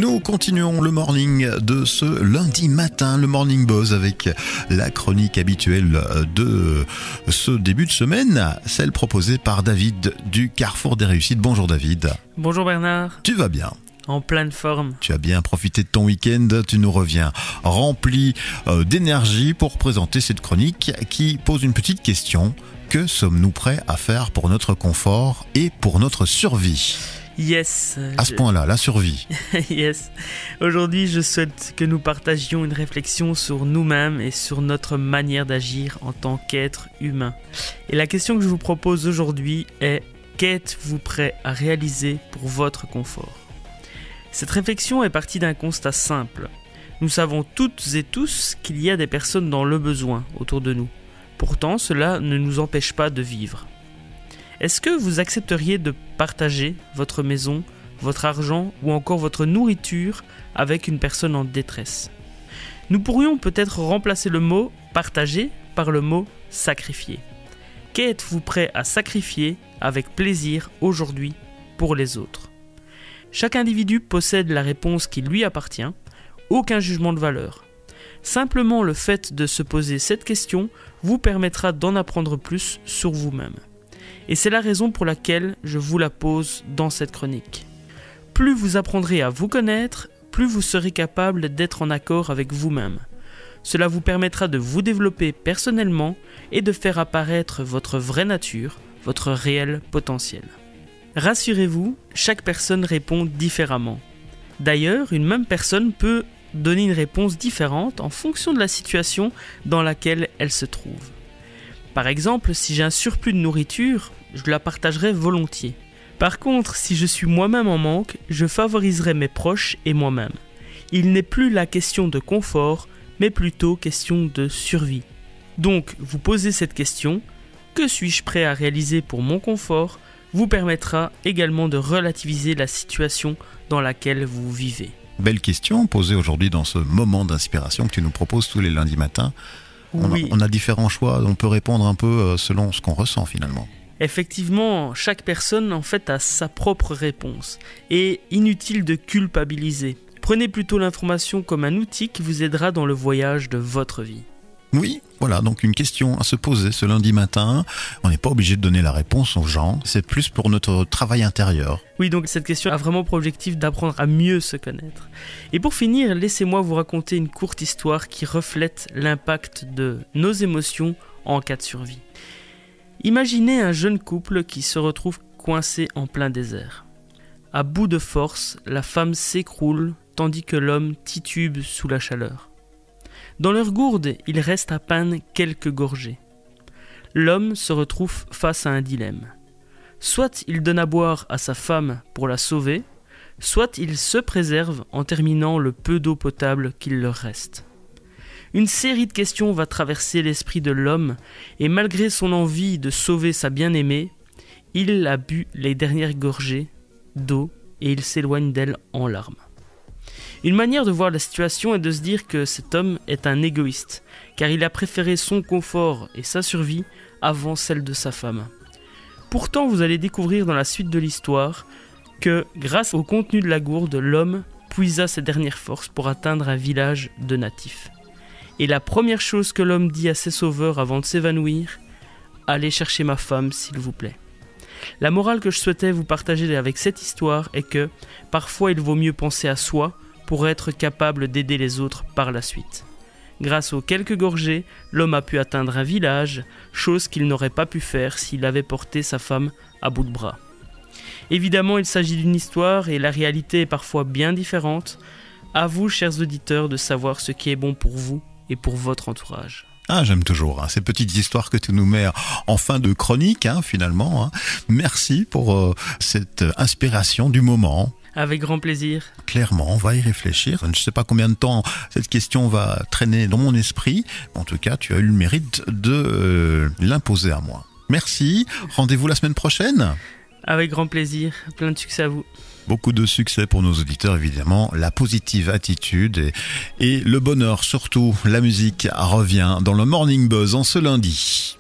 Nous continuons le morning de ce lundi matin, le Morning Buzz avec la chronique habituelle de ce début de semaine, celle proposée par David du Carrefour des Réussites. Bonjour David. Bonjour Bernard. Tu vas bien ? En pleine forme. Tu as bien profité de ton week-end, tu nous reviens rempli d'énergie pour présenter cette chronique qui pose une petite question. Que sommes-nous prêts à faire pour notre confort et pour notre survie ? Yes. À ce point-là, la survie. Yes. Aujourd'hui, je souhaite que nous partagions une réflexion sur nous-mêmes et sur notre manière d'agir en tant qu'être humain. Et la question que je vous propose aujourd'hui est: qu'êtes-vous prêt à réaliser pour votre confort ? Cette réflexion est partie d'un constat simple. Nous savons toutes et tous qu'il y a des personnes dans le besoin autour de nous. Pourtant, cela ne nous empêche pas de vivre. Est-ce que vous accepteriez de partager votre maison, votre argent ou encore votre nourriture avec une personne en détresse ? Nous pourrions peut-être remplacer le mot « partager » par le mot « sacrifier ». Qu'êtes-vous prêt à sacrifier avec plaisir aujourd'hui pour les autres ? Chaque individu possède la réponse qui lui appartient, aucun jugement de valeur. Simplement le fait de se poser cette question vous permettra d'en apprendre plus sur vous-même. Et c'est la raison pour laquelle je vous la pose dans cette chronique. Plus vous apprendrez à vous connaître, plus vous serez capable d'être en accord avec vous-même. Cela vous permettra de vous développer personnellement et de faire apparaître votre vraie nature, votre réel potentiel. Rassurez-vous, chaque personne répond différemment. D'ailleurs, une même personne peut donner une réponse différente en fonction de la situation dans laquelle elle se trouve. Par exemple, si j'ai un surplus de nourriture, je la partagerai volontiers. Par contre, si je suis moi-même en manque, je favoriserai mes proches et moi-même. Il n'est plus la question de confort, mais plutôt question de survie. Donc, vous posez cette question, que suis-je prêt à réaliser pour mon confort, vous permettra également de relativiser la situation dans laquelle vous vivez. Belle question posée aujourd'hui dans ce moment d'inspiration que tu nous proposes tous les lundis matins. Oui. On a différents choix, on peut répondre un peu selon ce qu'on ressent finalement. Effectivement, chaque personne en fait a sa propre réponse et inutile de culpabiliser. Prenez plutôt l'information comme un outil qui vous aidera dans le voyage de votre vie. Oui, voilà, donc une question à se poser ce lundi matin. On n'est pas obligé de donner la réponse aux gens, c'est plus pour notre travail intérieur. Oui, donc cette question a vraiment pour objectif d'apprendre à mieux se connaître. Et pour finir, laissez-moi vous raconter une courte histoire qui reflète l'impact de nos émotions en cas de survie. Imaginez un jeune couple qui se retrouve coincé en plein désert. À bout de force, la femme s'écroule tandis que l'homme titube sous la chaleur. Dans leur gourde, il reste à peine quelques gorgées. L'homme se retrouve face à un dilemme. Soit il donne à boire à sa femme pour la sauver, soit il se préserve en terminant le peu d'eau potable qu'il leur reste. Une série de questions va traverser l'esprit de l'homme et malgré son envie de sauver sa bien-aimée, il a bu les dernières gorgées d'eau et il s'éloigne d'elle en larmes. Une manière de voir la situation est de se dire que cet homme est un égoïste, car il a préféré son confort et sa survie avant celle de sa femme. Pourtant, vous allez découvrir dans la suite de l'histoire que, grâce au contenu de la gourde, l'homme puisa ses dernières forces pour atteindre un village de natifs. Et la première chose que l'homme dit à ses sauveurs avant de s'évanouir, « Allez chercher ma femme, s'il vous plaît ». La morale que je souhaitais vous partager avec cette histoire est que, parfois il vaut mieux penser à soi pour être capable d'aider les autres par la suite. Grâce aux quelques gorgées, l'homme a pu atteindre un village, chose qu'il n'aurait pas pu faire s'il avait porté sa femme à bout de bras. Évidemment, il s'agit d'une histoire et la réalité est parfois bien différente. À vous, chers auditeurs, de savoir ce qui est bon pour vous et pour votre entourage. Ah, j'aime toujours ces petites histoires que tu nous mets en fin de chronique, finalement. Merci pour cette inspiration du moment. Avec grand plaisir. Clairement, on va y réfléchir. Je ne sais pas combien de temps cette question va traîner dans mon esprit. En tout cas, tu as eu le mérite de l'imposer à moi. Merci. Rendez-vous la semaine prochaine. Avec grand plaisir. Plein de succès à vous. Beaucoup de succès pour nos auditeurs, évidemment. La positive attitude et le bonheur, surtout. La musique revient dans le Morning Buzz en ce lundi.